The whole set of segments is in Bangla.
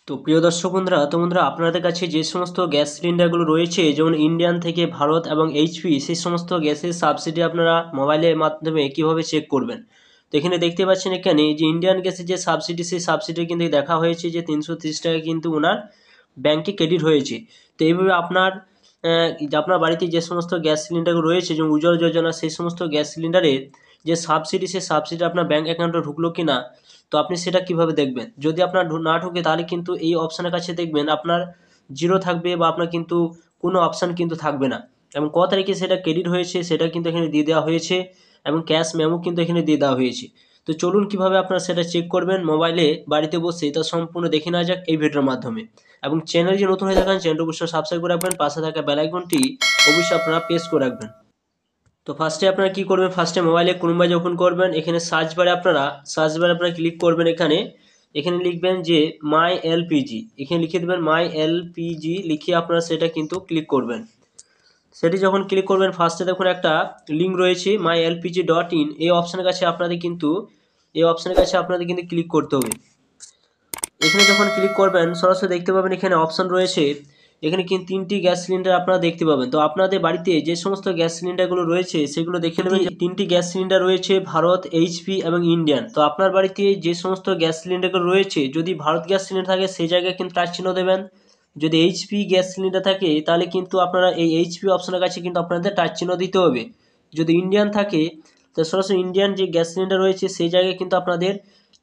তো প্রিয় দর্শক বন্ধুরা, আপনাদের কাছে যে সমস্ত গ্যাস সিলিন্ডারগুলো রয়েছে, যেমন ইন্ডিয়ান থেকে ভারত এবং এইচপি, সেই সমস্ত গ্যাসের সাবসিডি আপনারা মোবাইলের মাধ্যমে কিভাবে চেক করবেন। তো এখানে দেখতে পাচ্ছেন, এখানে যে ইন্ডিয়ান গ্যাসের যে সাবসিডি, সেই সাবসিডি কিন্তু দেখা হয়েছে যে 330 টাকা কিন্তু ওনার ব্যাংকে ক্রেডিট হয়েছে। তো এইভাবে আপনার বাড়িতে যে সমস্ত গ্যাস সিলিন্ডারগুলো রয়েছে, যেমন উজ্জ্বল যোজনা, সেই সমস্ত গ্যাস সিলিন্ডারের যে সাবসিডি, সেই সাবসিডি আপনার ব্যাংক অ্যাকাউন্টে ঢুকলো কিনা, তো আপনি সেটা কিভাবে দেখবেন। যদি আপনার না ঢোকে, তাহলে কিন্তু এই অপশানের কাছে দেখবেন আপনার জিরো থাকবে, বা আপনার কিন্তু কোনো অপশান কিন্তু থাকবে না। এবং ক তারিখে সেটা ক্রেডিট হয়েছে সেটা কিন্তু এখানে দিয়ে দেওয়া হয়েছে, এবং ক্যাশ মেমো কিন্তু এখানে দিয়ে দেওয়া হয়েছে। তো চলুন কিভাবে আপনারা সেটা চেক করবেন মোবাইলে বাড়িতে বসে, তা সম্পূর্ণ দেখে নেওয়া যাক এই ভিডিওর মাধ্যমে। এবং চ্যানেল যে নতুন হয়ে থাকেন, চ্যানেলটি অবশ্যই সাবস্ক্রাইব করে রাখবেন, পাশে থাকা বেল আইকনটি অবশ্যই আপনারা প্রেস করে রাখবেন। তো ফার্স্টে আপনারা কি করবেন, ফার্স্টে মোবাইলে ক্রোম যখন করবেন, এখানে সার্চ বারে আপনারা ক্লিক করবেন। এখানে এখানে লিখবেন যে মাই এলপিজি, এখানে লিখে দেবেন মাই এলপিজি, লিখে আপনারা সেটা কিন্তু ক্লিক করবেন। সেটি যখন ক্লিক করবেন, ফার্স্টে দেখুন একটা লিঙ্ক রয়েছে myLPG.in, এই অপশানের কাছে আপনাদের কিন্তু ক্লিক করতে হবে। এখানে যখন ক্লিক করবেন, সরাসরি দেখতে পাবেন এখানে অপশান রয়েছে। এখানে কিন্তু 3টি গ্যাস সিলিন্ডার আপনারা দেখতে পাবেন। তো আপনাদের বাড়িতে যে সমস্ত গ্যাস সিলিন্ডারগুলো রয়েছে সেগুলো দেখে নেবেন। 3টি গ্যাস সিলিন্ডার রয়েছে, ভারত, এইচপি এবং ইন্ডিয়ান। তো আপনার বাড়িতে যে সমস্ত গ্যাস সিলিন্ডারগুলো রয়েছে, যদি ভারত গ্যাস সিলিন্ডার থাকে সেই জায়গায় কিন্তু টাচ চিহ্ন দেবেন। যদি এইচপি গ্যাস সিলিন্ডার থাকে তাহলে কিন্তু আপনারা এই এইচপি অপশনের কাছে কিন্তু আপনাদের টাচ চিহ্ন দিতে হবে। যদি ইন্ডিয়ান থাকে, তো সরাসরি ইন্ডিয়ান যে গ্যাস সিলিন্ডার রয়েছে সেই জায়গায় কিন্তু আপনাদের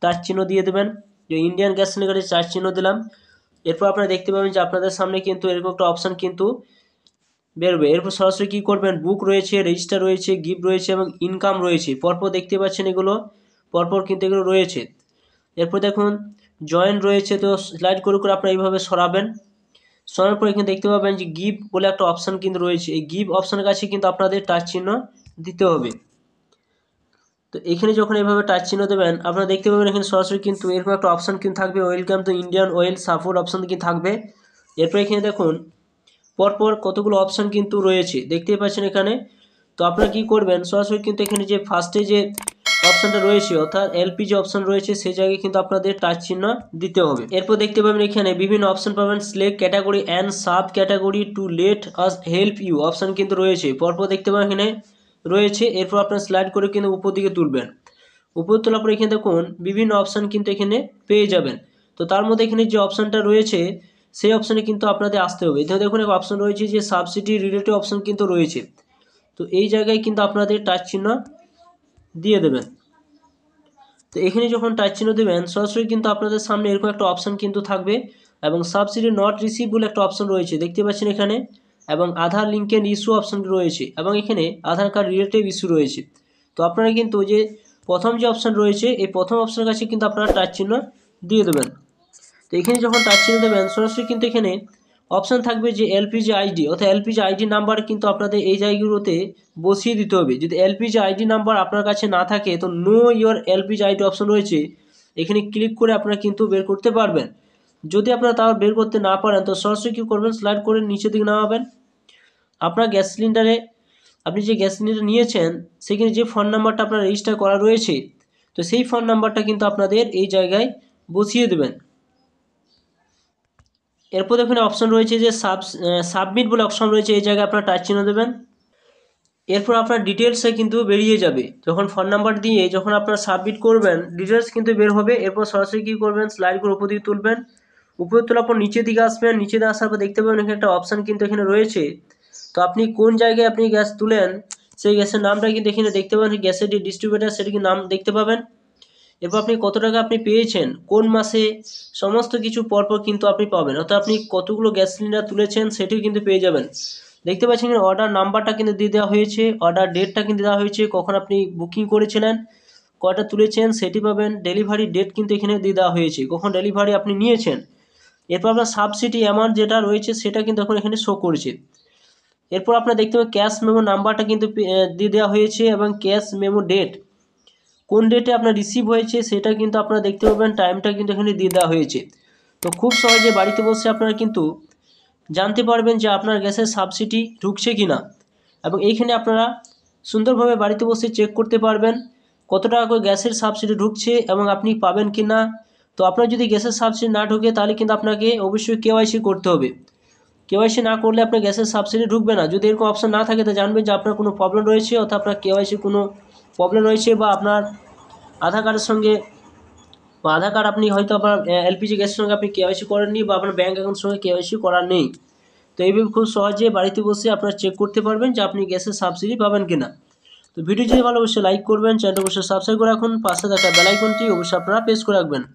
টাচ চিহ্ন দিয়ে দেবেন। যে ইন্ডিয়ান গ্যাস সিলিন্ডারে টাচ চিহ্ন দিলাম। এরপর আপনারা দেখতে পাবেন যে আপনাদের সামনে কিন্তু এরকম একটা অপশান কিন্তু বেরোবে। এরপর সরাসরি কী করবেন, বুক রয়েছে, রেজিস্টার রয়েছে, গিফট রয়েছে এবং ইনকাম রয়েছে, পরপর দেখতে পাচ্ছেন এগুলো পরপর কিন্তু এগুলো রয়েছে। এরপর দেখুন জয়েন রয়েছে, তো স্লাইড করে করে আপনারা এইভাবে সরাবেন। সরানোর পরে এখানে দেখতে পাবেন যে গিফট বলে একটা অপশান কিন্তু রয়েছে। এই গিফট অপশানের কাছে কিন্তু আপনাদের টাচ চিহ্ন দিতে হবে। তো এখানে যখন এভাবে টাচ চিহ্ন দেবেন, আপনারা দেখতে পাবেন এখানে সরাসরি কিন্তু এরকম একটা অপশান কিন্তু থাকবে, welcome to Indian oil support option কিন্তু থাকবে। এরপর এখানে দেখুন পরপর কতগুলো অপশান কিন্তু রয়েছে, দেখতেই পাচ্ছেন এখানে। তো আপনারা কি করবেন, সরাসরি কিন্তু এখানে যে ফার্স্টে যে অপশানটা রয়েছে, অর্থাৎ এলপিজি অপশান রয়েছে, সেই জায়গায় কিন্তু আপনাদের টাচ চিহ্ন দিতে হবে। এরপর দেখতে পাবেন এখানে বিভিন্ন অপশান পাবেন, select category and sub category to let us help you option কিন্তু রয়েছে, পরপর দেখতে পাবেন এখানে রয়েছে। এরপর আপনারা স্লাইড করে কিন্তু উপর দিকে তুলবেন। উপর তোলার পর এখানে দেখুন বিভিন্ন অপশান কিন্তু এখানে পেয়ে যাবেন। তো তার মধ্যে এখানে যে অপশানটা রয়েছে সেই অপশানে কিন্তু আপনাদের আসতে হবে। এখানে দেখুন এক অপশান রয়েছে যে সাবসিডি রিলেটেড অপশান কিন্তু রয়েছে। তো এই জায়গায় কিন্তু আপনাদের টাচ চিহ্ন দিয়ে দেবেন। তো এখানে যখন টাচ চিহ্ন দেবেন, সরাসরি কিন্তু আপনাদের সামনে এরকম একটা অপশান কিন্তু থাকবে, এবং সাবসিডি নট রিসিভ বলে একটা অপশান রয়েছে, দেখতে পাচ্ছেন এখানে। এবং আধার লিঙ্ক এন্ড ইস্যু অপশান রয়েছে, এবং এখানে আধার কার্ড রিলেটেড ইস্যু রয়েছে। তো আপনারা কিন্তু যে প্রথম যে অপশান রয়েছে, এই প্রথম অপশানের কাছে কিন্তু আপনারা টাচ চিহ্ন দিয়ে দেবেন। তো এখানে যখন টাচ চিহ্ন দেবেন, সরাসরি কিন্তু এখানে অপশান থাকবে যে এলপিজি আইডি, অর্থাৎ এলপিজি আইডি নাম্বার কিন্তু আপনাদের এই জায়গাগুলোতে বসিয়ে দিতে হবে। যদি এলপিজি আইডি নাম্বার আপনার কাছে না থাকে, তো know your LPG ID option রয়েছে, এখানে ক্লিক করে আপনারা কিন্তু বের করতে পারবেন। যদি আপনারা তাও বের করতে না পারেন, তো সরাসরি কী করবেন, স্লাইড করে নিচের দিকে নামাবেন। আপনার গ্যাস সিলিন্ডারে আপনি যে গ্যাস সিলিন্ডার নিয়েছেন সেখানে যে ফোন নাম্বারটা আপনার রেজিস্টার করা রয়েছে, তো সেই ফোন নাম্বারটা কিন্তু আপনাদের এই জায়গায় বসিয়ে দেবেন। এরপর এখানে অপশন রয়েছে যে সাবমিট বলে অপশন রয়েছে, এই জায়গায় আপনারা টাচ চিহ্ন দেবেন। এরপর আপনার ডিটেলসে কিন্তু বেরিয়ে যাবে, যখন ফোন নাম্বার দিয়ে যখন আপনারা সাবমিট করবেন ডিটেলস কিন্তু বের হবে। এরপর সরাসরি কী করবেন, স্লাইড করে উপর দিকে তুলবেন। উপরে তোলার পর নিচের দিকে আসবেন, নিচে দিকে আসার পর দেখতে পাবেন এখানে একটা অপশান কিন্তু এখানে রয়েছে। তো আপনি কোন জায়গায় আপনি গ্যাস তুলেন সেই গ্যাসের নামটা কিন্তু এখানে দেখতে পাবেন, গ্যাসের যে ডিস্ট্রিবিউটার সেটি নাম দেখতে পাবেন। এরপর আপনি কত টাকা আপনি পেয়েছেন, কোন মাসে, সমস্ত কিছু পরপর কিন্তু আপনি পাবেন। অর্থাৎ আপনি কতগুলো গ্যাস সিলিন্ডার তুলেছেন সেটিও কিন্তু পেয়ে যাবেন। দেখতে পাচ্ছেন অর্ডার নাম্বারটা কিন্তু দিয়ে দেওয়া হয়েছে, অর্ডার ডেটটা কিন্তু দেওয়া হয়েছে, কখন আপনি বুকিং করেছিলেন, কয়টা তুলেছেন সেটি পাবেন। ডেলিভারি ডেট কিন্তু এখানে দিয়ে দেওয়া হয়েছে, কখন ডেলিভারি আপনি নিয়েছেন। এরপর আপনার সাবসিডি অ্যামাউন্ট যেটা রয়েছে সেটা কিন্তু এখন এখানে শো করছে। এরপর আপনারা দেখতে পাবেন ক্যাশ মেমো নাম্বারটা কিন্তু দিয়ে দেওয়া হয়েছে, এবং ক্যাশ মেমো ডেট, কোন ডেটে আপনার রিসিভ হয়েছে সেটা কিন্তু আপনারা দেখতে পাবেন, টাইমটা কিন্তু এখানে দিয়ে দেওয়া হয়েছে। তো খুব সহজে বাড়িতে বসে আপনারা কিন্তু জানতে পারবেন যে আপনার গ্যাসের সাবসিডি ঢুকছে কি না, এবং এইখানে আপনারা সুন্দরভাবে বাড়িতে বসে চেক করতে পারবেন কত টাকা করে গ্যাসের সাবসিডি ঢুকছে এবং আপনি পাবেন কি না। তো আপনার যদি গ্যাসের সাবসিডি না ঢোকে তাহলে কিন্তু আপনাকে অবশ্যই কেওয়াইসি করতে হবে। কেওয়াইসি না করলে আপনার গ্যাসের সাবসিডি ঢুকবে না। যদি এরকম অপশন না থাকে তো জানবেন যে আপনার কোনো প্রবলেম রয়েছে, অর্থাৎ আপনার কেওয়াইসি কোনো প্রবলেম রয়েছে, বা আপনার আধার কার্ডের সঙ্গে, বা আধার কার্ড আপনি হয়তো আপনার এলপিজি গ্যাসের সঙ্গে আপনি কেওয়াইসি করেননি, বা আপনার ব্যাঙ্ক অ্যাকাউন্টের সঙ্গে কেওয়াইসি করা নেই। তো এইভাবে খুব সহজে বাড়িতে বসে আপনারা চেক করতে পারবেন যে আপনি গ্যাসের সাবসিডি পাবেন কিনা। তো ভিডিও যদি ভালো অবশ্যই লাইক করবেন, চ্যানেলটা অবশ্যই সাবস্ক্রাইব করে রাখুন, পাশে থাকা বেল আইকনটি অবশ্যই আপনারা প্রেস করে রাখবেন।